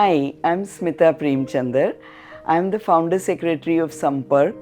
Hi, I'm Smita Premchandar. I'm the founder secretary of Sampark,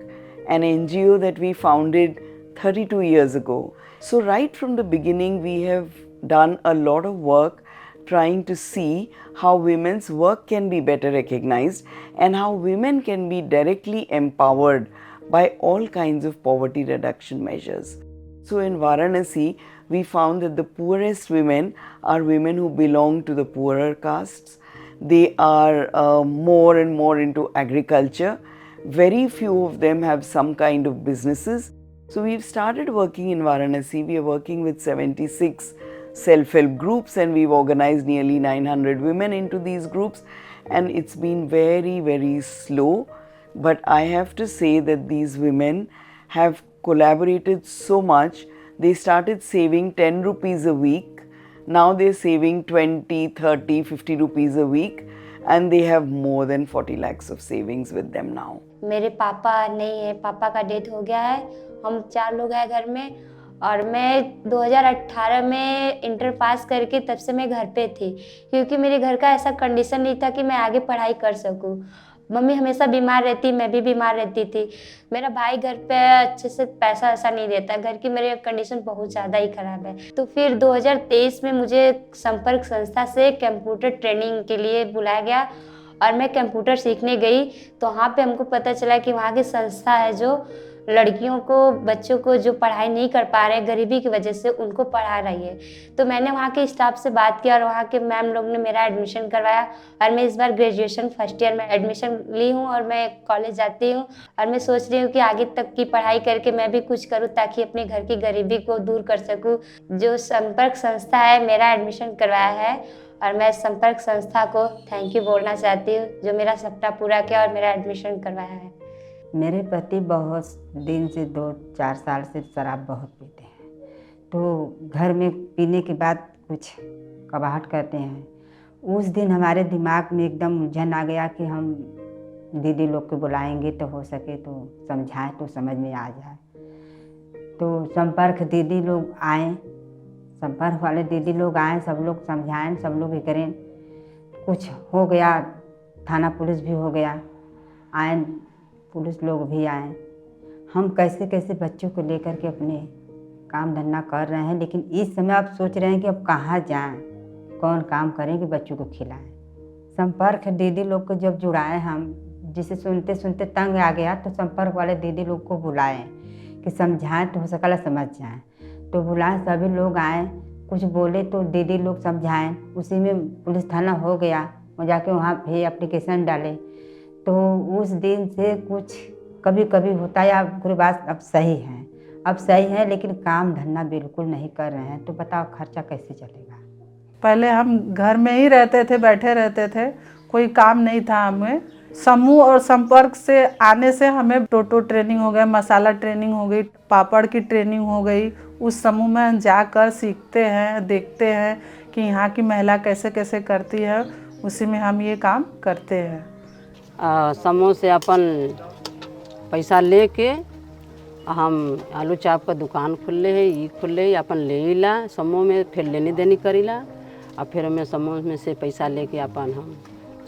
an NGO that we founded 32 years ago. So right from the beginning, we have done a lot of work trying to see how women's work can be better recognized and how women can be directly empowered by all kinds of poverty reduction measures. So in Varanasi, we found that the poorest women are women who belong to the poorer castes. They are more and more into agriculture. Very few of them have some kind of businesses. So we've started working in Varanasi. We are working with 76 self-help groups and we've organized nearly 900 women into these groups, and it's been very, very slow. But I have to say that these women have collaborated so much. They started saving 10 rupees a week. Now they're saving 20, 30, 50 rupees a week, and they have more than 40 lakhs of savings with them now. मेरे पापा नहीं है, पापा का death हो गया है। हम 4 लोग हैं घर में और मैं 2018 में इंटर पास करके तब से मैं घर पे थी, क्योंकि मेरे घर का ऐसा कंडीशन नहीं था कि मैं आगे पढ़ाई कर सकूं। मम्मी हमेशा बीमार रहती, मैं भी बीमार रहती थी। मेरा भाई घर पे अच्छे से पैसा ऐसा नहीं देता, घर की मेरी कंडीशन बहुत ज़्यादा ही ख़राब है। तो फिर 2023 में मुझे संपर्क संस्था से कंप्यूटर ट्रेनिंग के लिए बुलाया गया और मैं कंप्यूटर सीखने गई। तो वहाँ पे हमको पता चला कि वहाँ की संस्था है जो लड़कियों को, बच्चों को जो पढ़ाई नहीं कर पा रहे हैं गरीबी की वजह से, उनको पढ़ा रही है। तो मैंने वहाँ के स्टाफ से बात किया और वहाँ के मैम लोग ने मेरा एडमिशन करवाया और मैं इस बार ग्रेजुएशन फर्स्ट ईयर में एडमिशन ली हूँ और मैं कॉलेज जाती हूँ और मैं सोच रही हूँ कि आगे तक की पढ़ाई करके मैं भी कुछ करूँ ताकि अपने घर की गरीबी को दूर कर सकूँ। जो संपर्क संस्था है मेरा एडमिशन करवाया है और मैं संपर्क संस्था को थैंक यू बोलना चाहती हूँ जो मेरा सपना पूरा किया और मेरा एडमिशन करवाया है। मेरे पति बहुत दिन से 2-4 साल से शराब बहुत पीते हैं, तो घर में पीने के बाद कुछ कबाहट करते हैं। उस दिन हमारे दिमाग में एकदम उलझन आ गया कि हम दीदी लोग को बुलाएंगे तो हो सके तो समझाएं तो समझ में आ जाए। तो संपर्क दीदी लोग आए, संपर्क वाले दीदी लोग आए, सब लोग समझाएं, सब लोग ये करें। कुछ हो गया, थाना पुलिस भी हो गया, आए पुलिस लोग भी आए। हम कैसे कैसे बच्चों को लेकर के अपने काम धंधा कर रहे हैं, लेकिन इस समय आप सोच रहे हैं कि अब कहाँ जाएं, कौन काम करें कि बच्चों को खिलाएं। संपर्क दीदी लोग को जब जुड़ाए हम, जिसे सुनते सुनते तंग आ गया, तो संपर्क वाले दीदी लोग को बुलाएं कि समझाएं तो हो सकला समझ जाएं। तो बुलाए, सभी लोग आए, कुछ बोले तो दीदी लोग समझाएं। उसी में पुलिस थाना हो गया, वो जाके वहाँ पे एप्लीकेशन डाले। तो उस दिन से कुछ कभी कभी होता है, पूरी बात अब सही है, लेकिन काम धंधा बिल्कुल नहीं कर रहे हैं। तो बताओ खर्चा कैसे चलेगा। पहले हम घर में ही रहते थे, बैठे रहते थे, कोई काम नहीं था हमें। समूह और संपर्क से आने से हमें टोटो ट्रेनिंग हो गया, मसाला ट्रेनिंग हो गई, पापड़ की ट्रेनिंग हो गई। उस समूह में हम जाकर सीखते हैं, देखते हैं कि यहाँ की महिला कैसे कैसे करती है, उसी में हम ये काम करते हैं। समूह से अपन पैसा लेके हम आलू चाप का दुकान खुले है, ये खुले अपन ले ला समूह में, फिर लेनी देनी करीला और फिर हमें समूह में से पैसा लेके अपन हम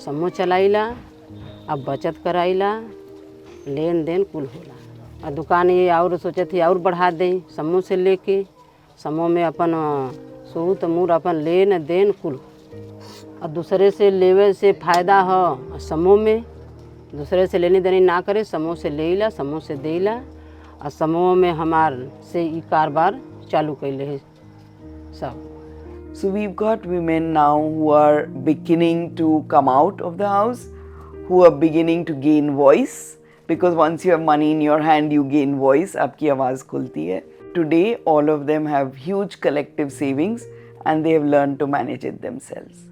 समूह चलाइला, अब बचत कराइला, लेन देन कुल होला। और दुकान ये और सोचे थी और बढ़ा दें समूह से लेके, समूह में अपन सूत मूर अपन लेन देन कुल, और दूसरे से लेवे से फ़ायदा हो समूह में, दूसरे से लेनी देनी ना करे, समूह से लेला, समूह से देला, और समूह में हमार से ये कारोबार चालू कैले है सब। So we've got women now who are beginning to come out of the house, who are beginning to gain voice, because once you have money in your hand, you gain voice, आपकी आवाज़ खुलती है। Today, all of them have huge collective savings and they have learned to manage it themselves.